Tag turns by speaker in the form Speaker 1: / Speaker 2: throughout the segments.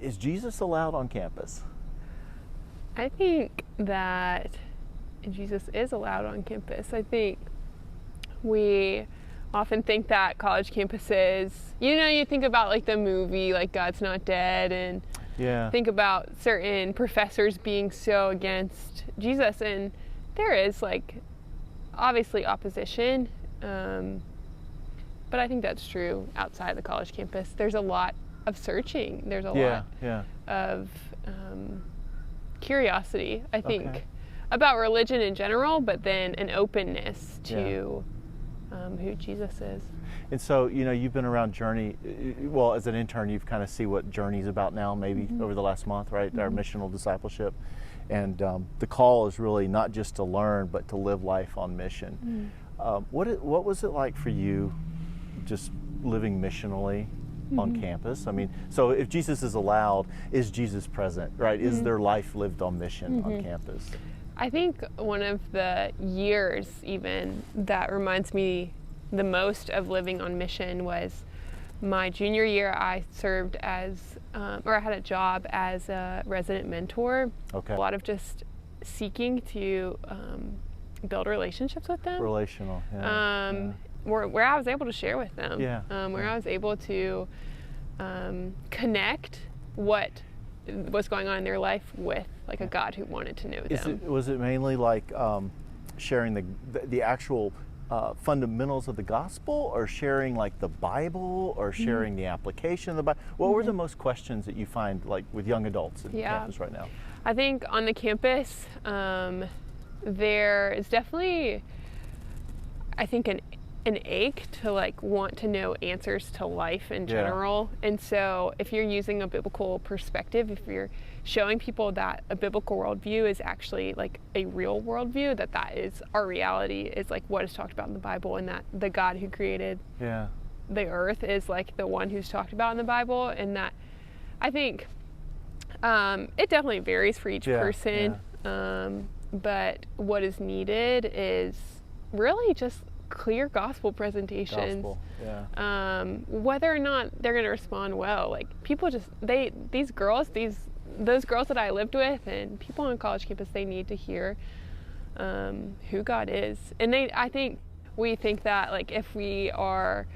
Speaker 1: is Jesus allowed on campus?
Speaker 2: I think that Jesus is allowed on campus. I think we often think that college campuses, you think about like the movie, like God's Not Dead, and think about certain professors being so against Jesus, and there is like obviously opposition, but I think that's true outside the college campus. There's a lot of searching. There's a lot of curiosity, I think, about religion in general, but then an openness to who Jesus is.
Speaker 1: And so, you've been around Journey, well, as an intern, you've kind of see what Journey's about now, maybe over the last month, right? Our missional discipleship. And the call is really not just to learn, but to live life on mission. What was it like for you just living missionally on campus? I mean, so if Jesus is allowed, is Jesus present, right? Is there life lived on mission on campus?
Speaker 2: I think one of the years even that reminds me the most of living on mission was my junior year. I served as, or I had a job as a resident mentor. A lot of just seeking to build relationships with them.
Speaker 1: Relational,
Speaker 2: Where I was able to share with them. Where I was able to connect what was going on in their life with like a God who wanted to know them.
Speaker 1: Was it mainly like sharing the actual fundamentals of the gospel, or sharing like the Bible, or sharing the application of the Bible? What were the most questions that you find like with young adults at campus right now?
Speaker 2: I think on the campus there is definitely, I think, an ache to like want to know answers to life in general. And so if you're using a biblical perspective, if you're showing people that a biblical worldview is actually like a real worldview, that is our reality, is like what is talked about in the Bible, and that the God who created the earth is like the one who's talked about in the Bible, and that I think it definitely varies for each person. But what is needed is really just clear gospel presentations. Whether or not they're going to respond well, like people just those girls that I lived with and people on college campus, they need to hear who God is. And I think we think that like if we are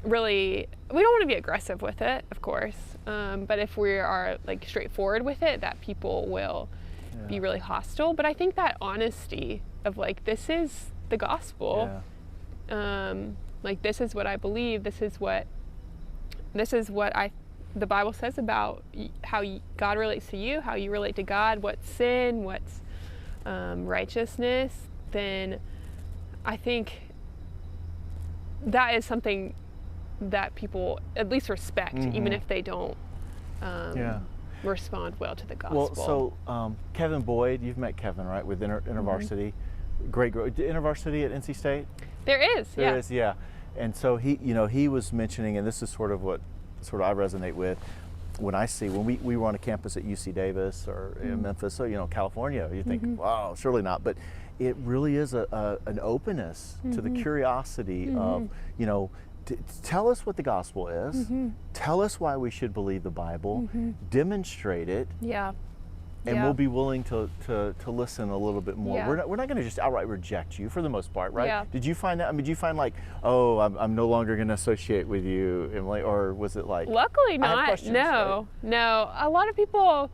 Speaker 2: really, we don't want to be aggressive with it, of course, but if we are like straightforward with it, that people will be really hostile. But I think that honesty of like, this is the gospel, like this is what I believe, this is what the Bible says about how God relates to you, how you relate to God, what's sin, what's righteousness, then I think that is something that people at least respect, even if they don't respond well to the gospel.
Speaker 1: Well, so Kevin Boyd, you've met Kevin, right, with InterVarsity. Great InterVarsity at NC State?
Speaker 2: There is,
Speaker 1: yeah. And so he was mentioning, and this is sort of what I resonate with when I see, when we were on a campus at UC Davis or in Memphis, so California, you think, wow, surely not, but it really is an openness to the curiosity of, tell us what the gospel is, tell us why we should believe the Bible, demonstrate it, and we'll be willing to listen a little bit more. We're not going to just outright reject you for the most part, right? Did you find that? I mean, did you find like, oh, I'm no longer going to associate with you, Emily, or was it like?
Speaker 2: Luckily not. No. A lot of people,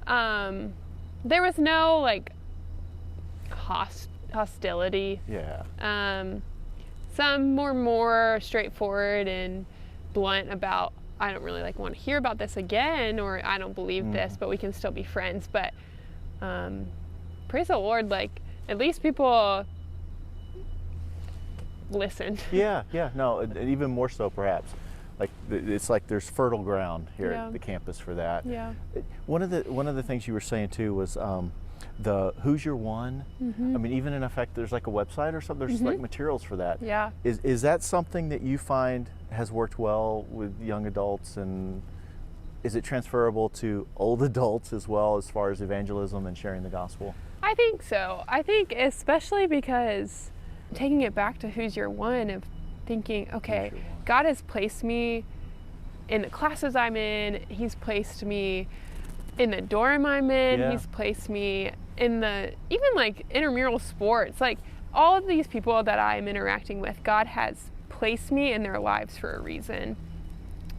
Speaker 2: there was no like hostility. Some were more straightforward and blunt about, I don't really want to hear about this again, or I don't believe this, but we can still be friends. But praise the Lord, at least people listened.
Speaker 1: No, even more so perhaps. It's like there's fertile ground here at the campus for that. One of the things you were saying too was the Who's Your One. I mean, even in effect, there's like a website or something. There's like materials for that. Is that something that you find has worked well with young adults, and is it transferable to old adults as well, as far as evangelism and sharing the gospel?
Speaker 2: I think so. I think especially because taking it back to Who's Your One, of thinking, okay, God has placed me in the classes I'm in. He's placed me in the dorm I'm in.
Speaker 1: Yeah.
Speaker 2: He's placed me in the, even like intramural sports. Like all of these people that I'm interacting with, God has placed me in their lives for a reason.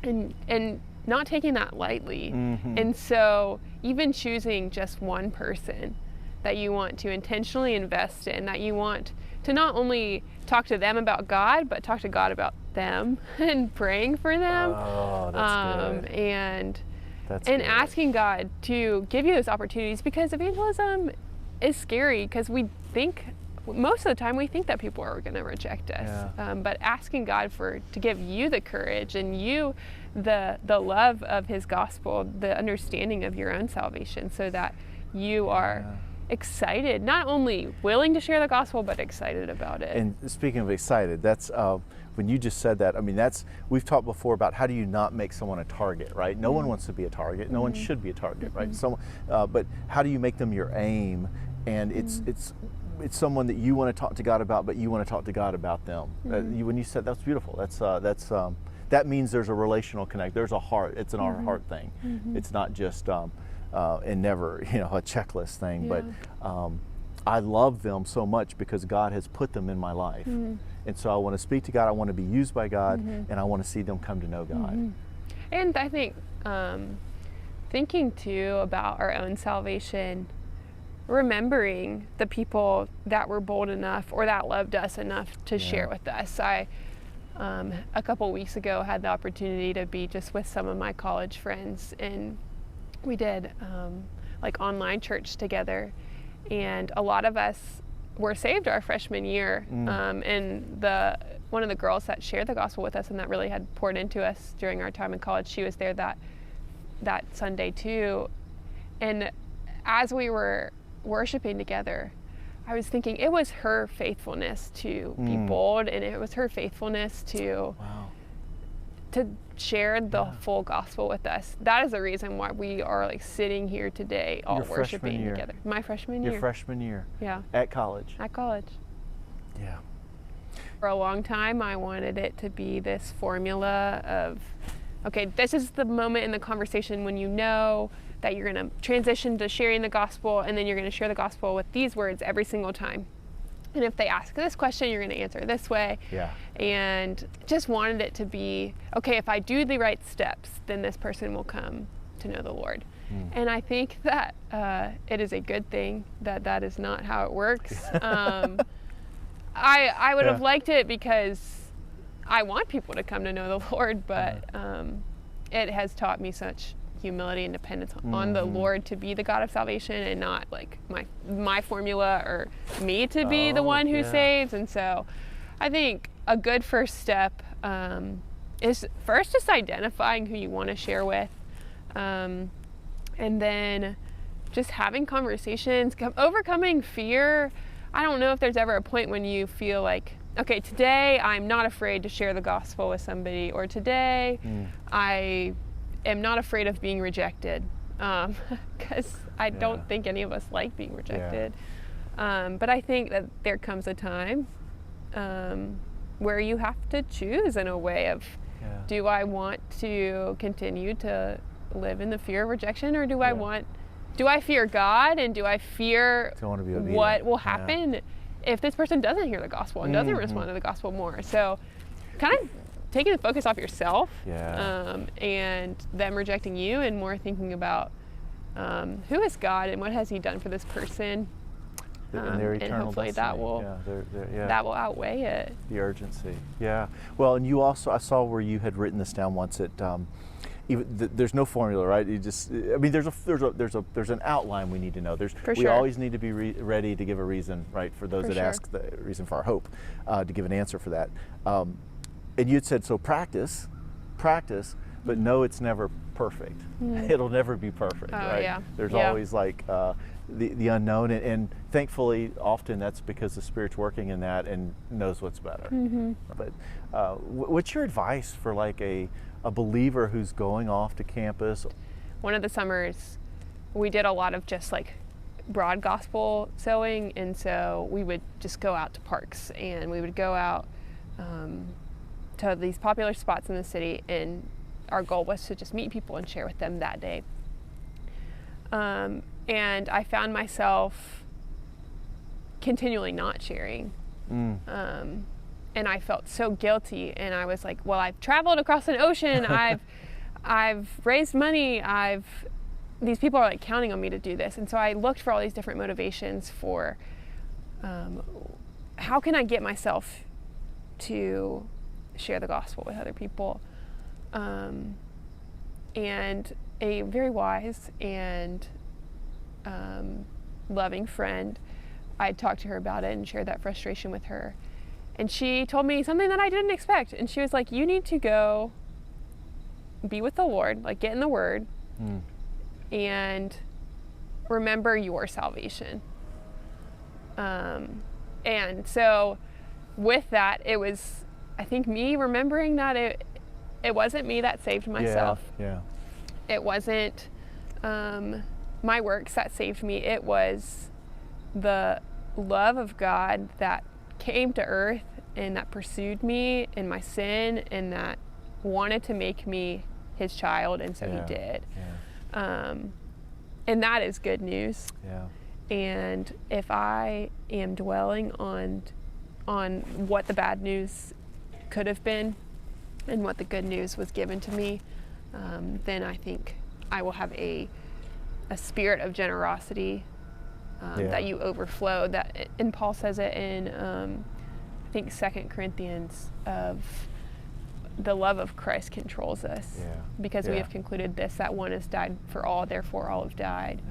Speaker 2: And not taking that lightly.
Speaker 1: Mm-hmm.
Speaker 2: And so even choosing just one person that you want to intentionally invest in, that you want to not only talk to them about God, but talk to God about them and praying for them.
Speaker 1: Oh, that's good.
Speaker 2: And
Speaker 1: That's
Speaker 2: and
Speaker 1: good.
Speaker 2: asking God to give you those opportunities, because evangelism is scary, because we think, most of the time we think that people are going to reject us.
Speaker 1: Yeah.
Speaker 2: But asking God to give you the courage and you the love of his gospel, the understanding of your own salvation, so that you are excited, not only willing to share the gospel, but excited about it.
Speaker 1: And speaking of excited, that's when you just said that, I mean, we've talked before about how do you not make someone a target, right? No one wants to be a target. No one should be a target, right? But how do you make them your aim? And it's someone that you want to talk to God about, but you want to talk to God about them. When you said, that's beautiful. That means there's a relational connect. There's a heart. It's an our heart thing. It's not just and never a checklist thing.
Speaker 2: Yeah.
Speaker 1: But I love them so much because God has put them in my life, and so I want to speak to God. I want to be used by God, and I want to see them come to know God.
Speaker 2: And I think thinking too about our own salvation, remembering the people that were bold enough or that loved us enough to share with us. I a couple weeks ago had the opportunity to be just with some of my college friends, and we did like online church together, and a lot of us were saved our freshman year. And one of the girls that shared the gospel with us and that really had poured into us during our time in college, she was there that Sunday too. And as we were worshiping together, I was thinking it was her faithfulness to be bold, and it was her faithfulness to share the full gospel with us. That is the reason why we are like sitting here today, all worshiping together. My freshman year.
Speaker 1: Your freshman year.
Speaker 2: Yeah.
Speaker 1: At college.
Speaker 2: At college.
Speaker 1: Yeah.
Speaker 2: For a long time, I wanted it to be this formula of, okay, this is the moment in the conversation when you know that you're going to transition to sharing the gospel, and then you're going to share the gospel with these words every single time. And if they ask this question, you're going to answer this way.
Speaker 1: Yeah.
Speaker 2: And just wanted it to be, okay, if I do the right steps, then this person will come to know the Lord. And I think that it is a good thing that that is not how it works. I would have liked it because I want people to come to know the Lord, but it has taught me such humility and dependence on the Lord to be the God of salvation, and not like my formula or me to be the one who saves. And so I think a good first step is first just identifying who you want to share with, and then just having conversations, overcoming fear. I don't know if there's ever a point when you feel like, okay, today I'm not afraid to share the gospel with somebody, or today I am not afraid of being rejected, because I don't think any of us like being rejected. But I think that there comes a time where you have to choose in a way of, do I want to continue to live in the fear of rejection, or do I fear God, and do I fear what will happen if this person doesn't hear the gospel and doesn't respond to the gospel more? So kind of taking the focus off yourself and them rejecting you, and more thinking about who is God and what has he done for this person,
Speaker 1: and their eternal
Speaker 2: hopefully
Speaker 1: destiny.
Speaker 2: that will outweigh it.
Speaker 1: The urgency. Well, and you also, I saw where you had written this down once, that there's no formula, right? You just, I mean, there's an outline we need to know. We always need to be ready to give a reason, right? For those that ask the reason for our hope, to give an answer for that. And you had said, so practice, but no, it's never perfect. It'll never be perfect, right? There's always like the unknown, and thankfully, often that's because the Spirit's working in that and knows what's better. But what's your advice for like a believer who's going off to campus?
Speaker 2: One of the summers, we did a lot of just like broad gospel sowing, and so we would just go out to parks, and we would go out to these popular spots in the city and our goal was to just meet people and share with them that day. And I found myself continually not sharing. And I felt so guilty, and I was like, well, I've traveled across an ocean, I've raised money, these people are like counting on me to do this. And so I looked for all these different motivations for how can I get myself to share the gospel with other people. And a very wise and loving friend, I talked to her about it and shared that frustration with her. And she told me something that I didn't expect. And she was like, you need to go be with the Lord, like get in the Word, and remember your salvation. And so with that, it was, I think, me remembering that it wasn't me that saved myself.
Speaker 1: Yeah.
Speaker 2: It wasn't my works that saved me. It was the love of God that came to earth and that pursued me in my sin and that wanted to make me his child, and so he did. And that is good news. And if I am dwelling on what the bad news could have been and what the good news was given to me, then I think I will have a spirit of generosity that you overflow. And Paul says it in I think 2 Corinthians, of the love of Christ controls us, because we have concluded this, that one has died for all, therefore all have died.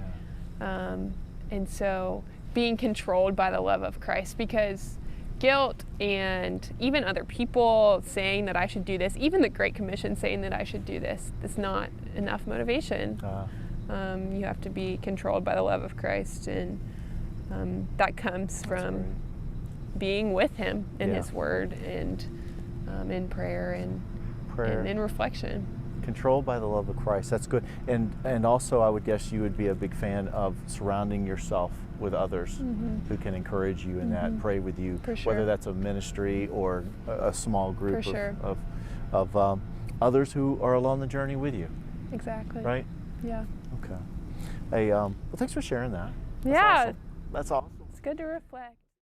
Speaker 2: And so being controlled by the love of Christ, because guilt and even other people saying that I should do this, even the Great Commission saying that I should do this, is not enough motivation. You have to be controlled by the love of Christ, and that comes from being with him in his word and in prayer and in reflection.
Speaker 1: Controlled by the love of Christ. That's good. And also, I would guess you would be a big fan of surrounding yourself with others who can encourage you in that, pray with you, whether that's a ministry or a small group of others who are along the journey with you.
Speaker 2: Exactly.
Speaker 1: Right?
Speaker 2: Yeah.
Speaker 1: Okay. Hey, well, thanks for sharing that. That's awesome.
Speaker 2: It's good to reflect.